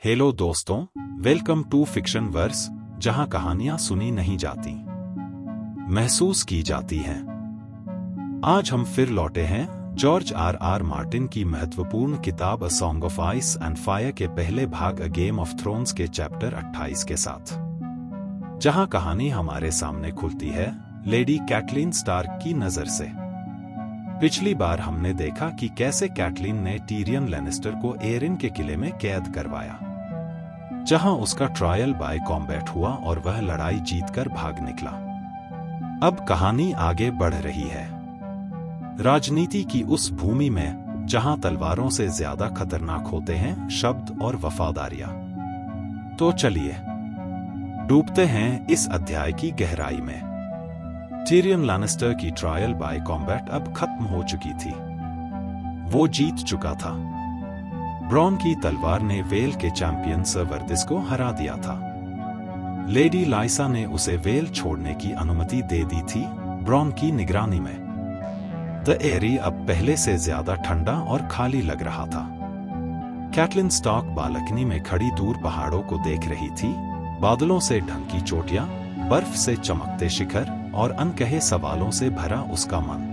Hello दोस्तों, welcome to fiction verse, जहां कहानियां सुनी नहीं जाती, महसूस की जाती हैं। आज हम फिर लौटे हैं जॉर्ज आर मार्टिन की महत्वपूर्ण किताब a song of ice and fire के पहले भाग अ गेम ऑफ थ्रोन्स के चैप्टर 28 के साथ, जहां कहानी हमारे सामने खुलती है लेडी कैटलीन स्टार्क की नजर से। पिछली बार हमने देखा कि कैसे कैटलीन ने टीरियन लैनिस्टर को एरिन के किले में कैद करवाया, जहां उसका ट्रायल बाय कॉम्बैट हुआ और वह लड़ाई जीतकर भाग निकला। अब कहानी आगे बढ़ रही है राजनीति की उस भूमि में जहां तलवारों से ज्यादा खतरनाक होते हैं शब्द और वफादारियां। तो चलिए डूबते हैं इस अध्याय की गहराई में। टीरियन लैनिस्टर की ट्रायल बाय कॉम्बैट अब खत्म हो चुकी थी। वो जीत चुका था। ब्रॉन की तलवार ने वेल के चैंपियन सर वर्दिस को हरा दिया था। लेडी लाइसा ने उसे वेल छोड़ने की अनुमति दे दी थी ब्रॉन की निगरानी में। द एरी अब पहले से ज्यादा ठंडा और खाली लग रहा था। कैटलिन स्टार्क बालकनी में खड़ी दूर पहाड़ों को देख रही थी, बादलों से ढंकी चोटियां, बर्फ से चमकते शिखर और अनकहे सवालों से भरा उसका मन।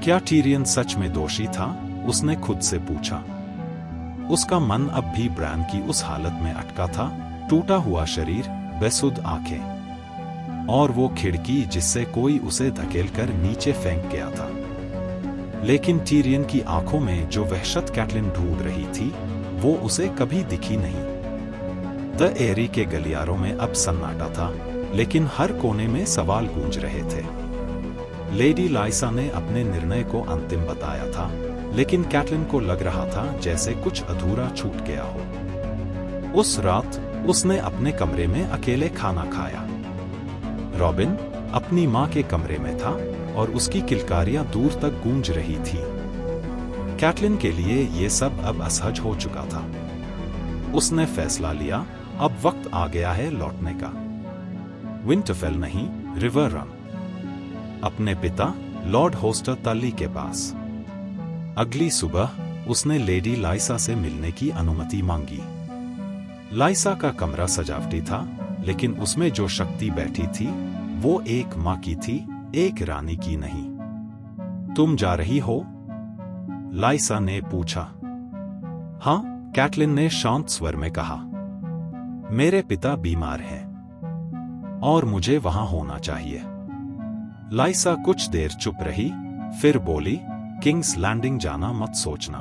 क्या टीरियन सच में दोषी था? उसने खुद से पूछा। उसका मन अब भी ब्रान की उस हालत में अटका था, टूटा हुआ शरीर, बेसुध आंखें और वो खिड़की जिससे कोई उसे धकेलकर नीचे फेंक गया था। लेकिन टीरियन की आंखों में जो वहशत कैटलिन ढूंढ रही थी वो उसे कभी दिखी नहीं। द एरी के गलियारों में अब सन्नाटा था, लेकिन हर कोने में सवाल गूंज रहे थे। लेडी लाइसा ने अपने निर्णय को अंतिम बताया था, लेकिन कैटलिन को लग रहा था जैसे कुछ अधूरा छूट गया हो। उस रात उसने अपने कमरे में अकेले खाना खाया। रॉबिन अपनी मां के कमरे में था और उसकी किलकारियां दूर तक गूंज रही थी। कैटलिन के लिए ये सब अब असहज हो चुका था। उसने फैसला लिया, अब वक्त आ गया है लौटने का। विंटरफेल नहीं, रिवर रन, अपने पिता लॉर्ड होस्टर तल्ली के पास। अगली सुबह उसने लेडी लाइसा से मिलने की अनुमति मांगी। लाइसा का कमरा सजावटी था, लेकिन उसमें जो शक्ति बैठी थी वो एक मां की थी, एक रानी की नहीं। तुम जा रही हो? लाइसा ने पूछा। हाँ, कैटलिन ने शांत स्वर में कहा। मेरे पिता बीमार हैं और मुझे वहां होना चाहिए। लाइसा कुछ देर चुप रही, फिर बोली, किंग्स लैंडिंग जाना मत सोचना।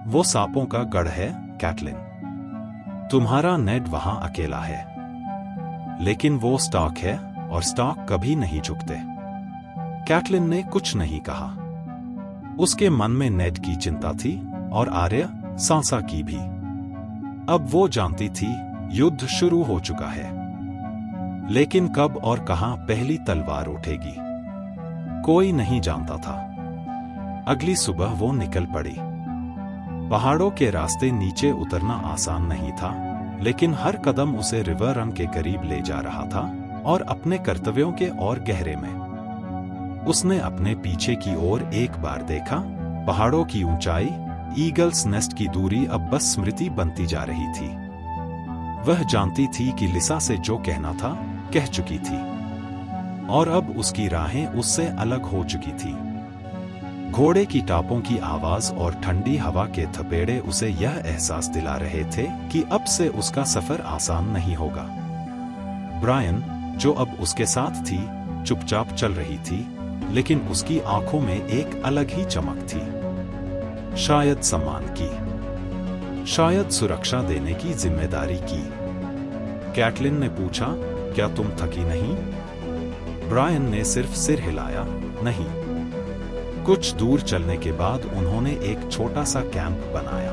वो सांपों का गढ़ है कैटलिन। तुम्हारा नेड वहां अकेला है, लेकिन वो स्टार्क है और स्टार्क कभी नहीं झुकते। कैटलिन ने कुछ नहीं कहा। उसके मन में नेड की चिंता थी और आर्या सांसा की भी। अब वो जानती थी युद्ध शुरू हो चुका है, लेकिन कब और कहां पहली तलवार उठेगी कोई नहीं जानता था। अगली सुबह वो निकल पड़ी। पहाड़ों के रास्ते नीचे उतरना आसान नहीं था, लेकिन हर कदम उसे रिवर रन के करीब ले जा रहा था और अपने कर्तव्यों के और गहरे में। उसने अपने पीछे की ओर एक बार देखा। पहाड़ों की ऊंचाई, ईगल्स नेस्ट की दूरी अब बस स्मृति बनती जा रही थी। वह जानती थी कि लिसा से जो कहना था कह चुकी थी और अब उसकी राहें उससे अलग हो चुकी थी। घोड़े की टापों की आवाज और ठंडी हवा के थपेड़े उसे यह एहसास दिला रहे थे कि अब से उसका सफर आसान नहीं होगा। ब्रायन, जो अब उसके साथ थी, चुपचाप चल रही थी, लेकिन उसकी आंखों में एक अलग ही चमक थी। शायद सम्मान की, शायद सुरक्षा देने की जिम्मेदारी की। कैटलिन ने पूछा, क्या तुम थकी नहीं? ब्रायन ने सिर्फ सिर हिलाया, नहीं। कुछ दूर चलने के बाद उन्होंने एक छोटा सा कैंप बनाया।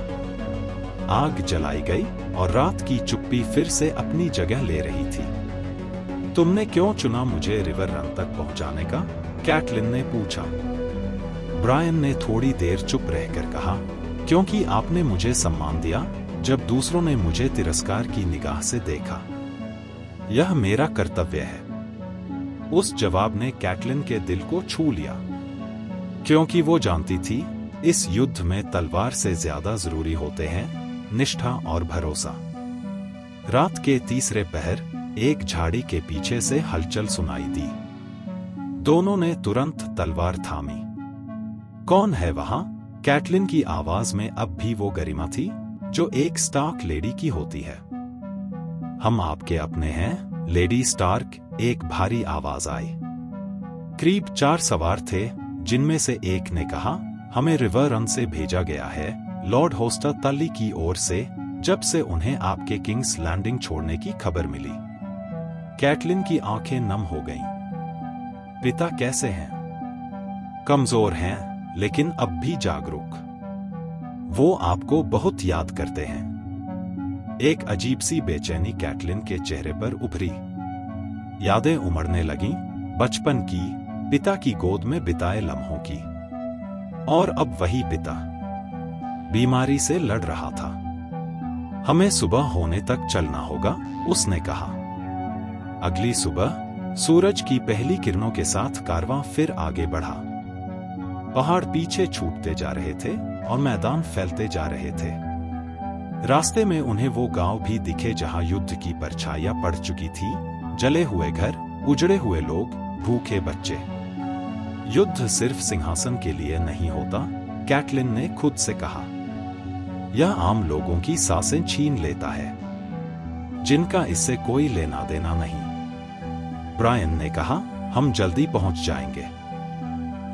आग जलाई गई और रात की चुप्पी फिर से अपनी जगह ले रही थी। तुमने क्यों चुना मुझे रिवर रन तक पहुंचाने का? कैटलिन ने पूछा। ब्रायन ने थोड़ी देर चुप रहकर कहा, क्योंकि आपने मुझे सम्मान दिया जब दूसरों ने मुझे तिरस्कार की निगाह से देखा। यह मेरा कर्तव्य है। उस जवाब ने कैटलिन के दिल को छू लिया, क्योंकि वो जानती थी इस युद्ध में तलवार से ज्यादा जरूरी होते हैं निष्ठा और भरोसा। रात के तीसरे पहर एक झाड़ी के पीछे से हलचल सुनाई दी। दोनों ने तुरंत तलवार थामी। कौन है वहां? कैटलिन की आवाज में अब भी वो गरिमा थी जो एक स्टार्क लेडी की होती है। हम आपके अपने हैं, लेडी स्टार्क, एक भारी आवाज आई। करीब 4 सवार थे, जिनमें से एक ने कहा, हमें रिवर रन से भेजा गया है, लॉर्ड होस्टर तल्ली की ओर से, जब से उन्हें आपके किंग्स लैंडिंग छोड़ने की खबर मिली। कैटलिन की आंखें नम हो गईं। पिता कैसे हैं? कमजोर हैं, लेकिन अब भी जागरूक। वो आपको बहुत याद करते हैं। एक अजीब सी बेचैनी कैटलिन के चेहरे पर उभरी। यादें उमड़ने लगीं, बचपन की, पिता की गोद में बिताए लम्हों की। और अब वही पिता बीमारी से लड़ रहा था। हमें सुबह होने तक चलना होगा, उसने कहा। अगली सुबह सूरज की पहली किरणों के साथ कारवां फिर आगे बढ़ा। पहाड़ पीछे छूटते जा रहे थे और मैदान फैलते जा रहे थे। रास्ते में उन्हें वो गांव भी दिखे जहां युद्ध की परछाइयां पड़ चुकी थी, जले हुए घर, उजड़े हुए लोग, भूखे बच्चे। युद्ध सिर्फ सिंहासन के लिए नहीं होता, कैटलिन ने खुद से कहा। यह आम लोगों की सांसें छीन लेता है, जिनका इससे कोई लेना देना नहीं। ब्रायन ने कहा, हम जल्दी पहुंच जाएंगे,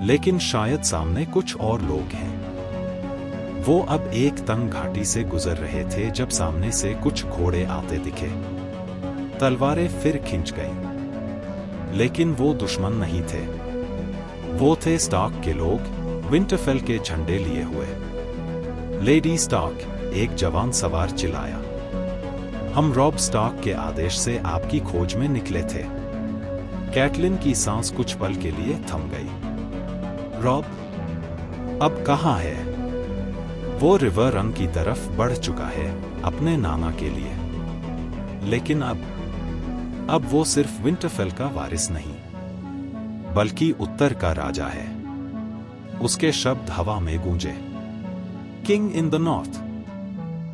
लेकिन शायद सामने कुछ और लोग हैं। वो अब एक तंग घाटी से गुजर रहे थे जब सामने से कुछ घोड़े आते दिखे। तलवारें फिर खिंच गईं, लेकिन वो दुश्मन नहीं थे। वो थे स्टार्क के लोग, विंटरफेल के झंडे लिए हुए। लेडी स्टार्क, एक जवान सवार चिल्लाया। हम रॉब स्टार्क के आदेश से आपकी खोज में निकले थे। कैटलिन की सांस कुछ पल के लिए थम गई। रॉब अब कहाँ है? वो रिवर रन की तरफ बढ़ चुका है, अपने नाना के लिए। लेकिन अब वो सिर्फ विंटरफेल का वारिस नहीं, बल्कि उत्तर का राजा है। उसके शब्द हवा में गूंजे। King in the north.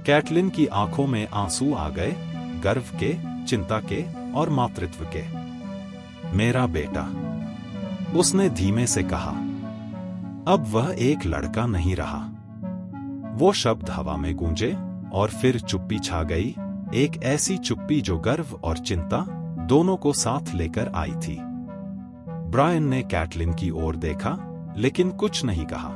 Catelyn की आंखों में आंसू आ गए, गर्व के, चिंता के और मातृत्व के। मेरा बेटा, उसने धीमे से कहा। अब वह एक लड़का नहीं रहा। वो शब्द हवा में गूंजे और फिर चुप्पी छा गई, एक ऐसी चुप्पी जो गर्व और चिंता दोनों को साथ लेकर आई थी। ब्रायन ने कैटलिन की ओर देखा, लेकिन कुछ नहीं कहा।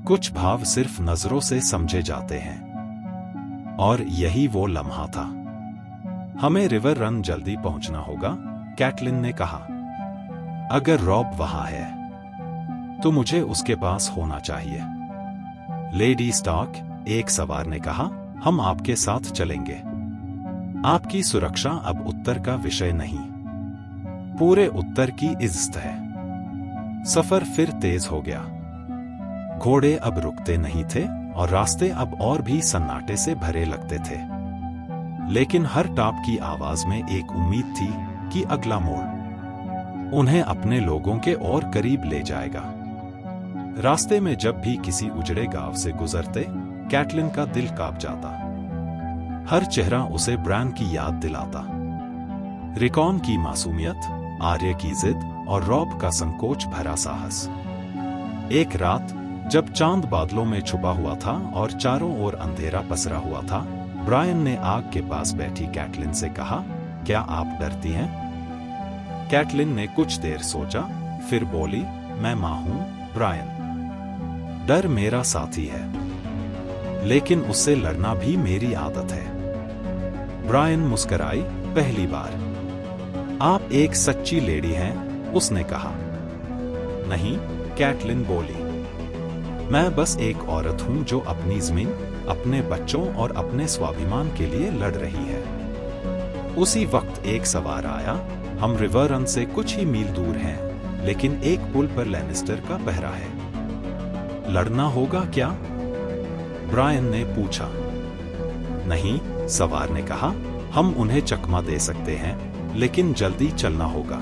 कुछ भाव सिर्फ नजरों से समझे जाते हैं। और यही वो लम्हा था। हमें रिवर रन जल्दी पहुंचना होगा, कैटलिन ने कहा। अगर रॉब वहां है, तो मुझे उसके पास होना चाहिए। लेडी स्टार्क, एक सवार ने कहा, हम आपके साथ चलेंगे। आपकी सुरक्षा अब उत्तर का विषय नहीं, पूरे उत्तर की इज्जत है। सफर फिर तेज हो गया। घोड़े अब रुकते नहीं थे और रास्ते अब और भी सन्नाटे से भरे लगते थे। लेकिन हर टाप की आवाज में एक उम्मीद थी कि अगला मोड़ उन्हें अपने लोगों के और करीब ले जाएगा। रास्ते में जब भी किसी उजड़े गांव से गुजरते, कैटलिन का दिल कांप जाता। हर चेहरा उसे ब्रायन की याद दिलाता। रिकॉन की मासूमियत, आर्य की जिद और रॉब का संकोच भरा साहस। एक रात जब चांद बादलों में छुपा हुआ था और चारों ओर अंधेरा पसरा हुआ था, ब्रायन ने आग के पास बैठी कैटलिन से कहा, क्या आप डरती हैं? कैटलिन ने कुछ देर सोचा, फिर बोली, मैं मां हूं ब्रायन। डर मेरा साथी है, लेकिन उससे लड़ना भी मेरी आदत है। ब्रायन मुस्कुराई, पहली बार। आप एक सच्ची लेडी हैं, उसने कहा। नहीं, कैटलिन बोली। मैं बस एक औरत हूं जो अपनी जमीन, अपने बच्चों और अपने स्वाभिमान के लिए लड़ रही है। उसी वक्त एक सवार आया। हम रिवर रन से कुछ ही मील दूर हैं, लेकिन एक पुल पर लैनिस्टर का पहरा है। लड़ना होगा क्या? ब्रायन ने पूछा। नहीं, सवार ने कहा, हम उन्हें चकमा दे सकते हैं, लेकिन जल्दी चलना होगा।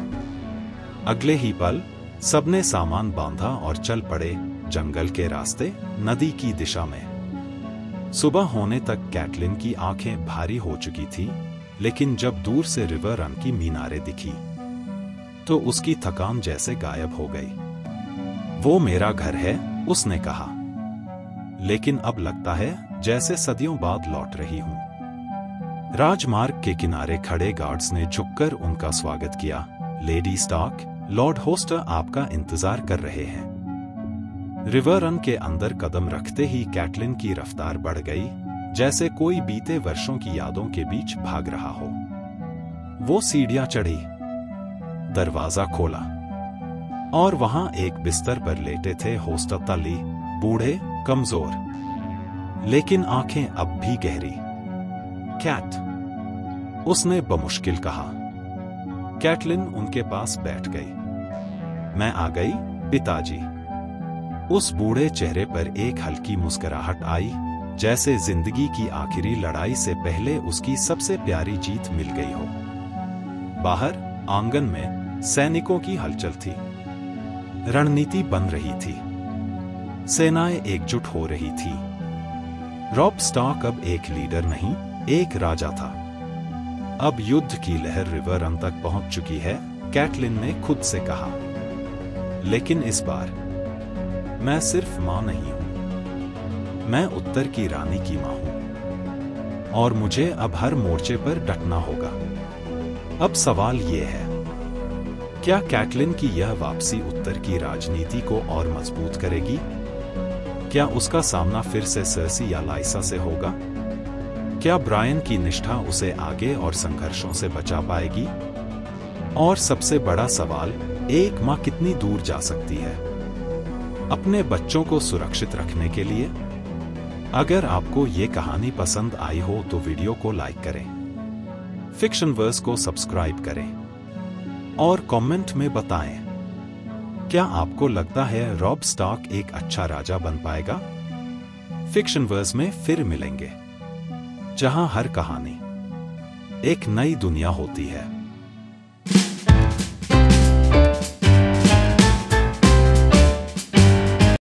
अगले ही पल सबने सामान बांधा और चल पड़े, जंगल के रास्ते, नदी की दिशा में। सुबह होने तक कैटलिन की आंखें भारी हो चुकी थी, लेकिन जब दूर से रिवर रन की मीनारें दिखी तो उसकी थकान जैसे गायब हो गई। वो मेरा घर है, उसने कहा, लेकिन अब लगता है जैसे सदियों बाद लौट रही हूं। राजमार्ग के किनारे खड़े गार्ड्स ने झुककर उनका स्वागत किया। लेडी स्टार्क, लॉर्ड होस्टर आपका इंतजार कर रहे हैं। रिवर रन के अंदर कदम रखते ही कैटलिन की रफ्तार बढ़ गई, जैसे कोई बीते वर्षों की यादों के बीच भाग रहा हो। वो सीढ़ियां चढ़ी, दरवाजा खोला और वहां एक बिस्तर पर लेटे थे होस्टर तली, बूढ़े, कमजोर, लेकिन आंखें अब भी गहरी। कैट, उसने बमुश्किल कहा। कैटलिन उनके पास बैठ गई। मैं आ गई, पिताजी। उस बूढ़े चेहरे पर एक हल्की मुस्कुराहट आई, जैसे जिंदगी की आखिरी लड़ाई से पहले उसकी सबसे प्यारी जीत मिल गई हो। बाहर आंगन में सैनिकों की हलचल थी। रणनीति बन रही थी, सेनाएं एकजुट हो रही थी। रॉब स्टार्क अब एक लीडर नहीं, एक राजा था। अब युद्ध की लहर रिवर रन तक पहुंच चुकी है, कैटलिन ने खुद से कहा। लेकिन इस बार मैं सिर्फ मां नहीं हूं, मैं उत्तर की रानी की मां हूं, और मुझे अब हर मोर्चे पर डटना होगा। अब सवाल ये है, क्या कैटलिन की यह वापसी उत्तर की राजनीति को और मजबूत करेगी? क्या उसका सामना फिर से सर्सी या लाइसा से होगा? क्या ब्रायन की निष्ठा उसे आगे और संघर्षों से बचा पाएगी? और सबसे बड़ा सवाल, एक मां कितनी दूर जा सकती है अपने बच्चों को सुरक्षित रखने के लिए? अगर आपको ये कहानी पसंद आई हो तो वीडियो को लाइक करें, फिक्शन वर्स को सब्सक्राइब करें और कमेंट में बताएं, क्या आपको लगता है रॉब स्टार्क एक अच्छा राजा बन पाएगा? फिक्शन वर्स में फिर मिलेंगे, जहां हर कहानी एक नई दुनिया होती है।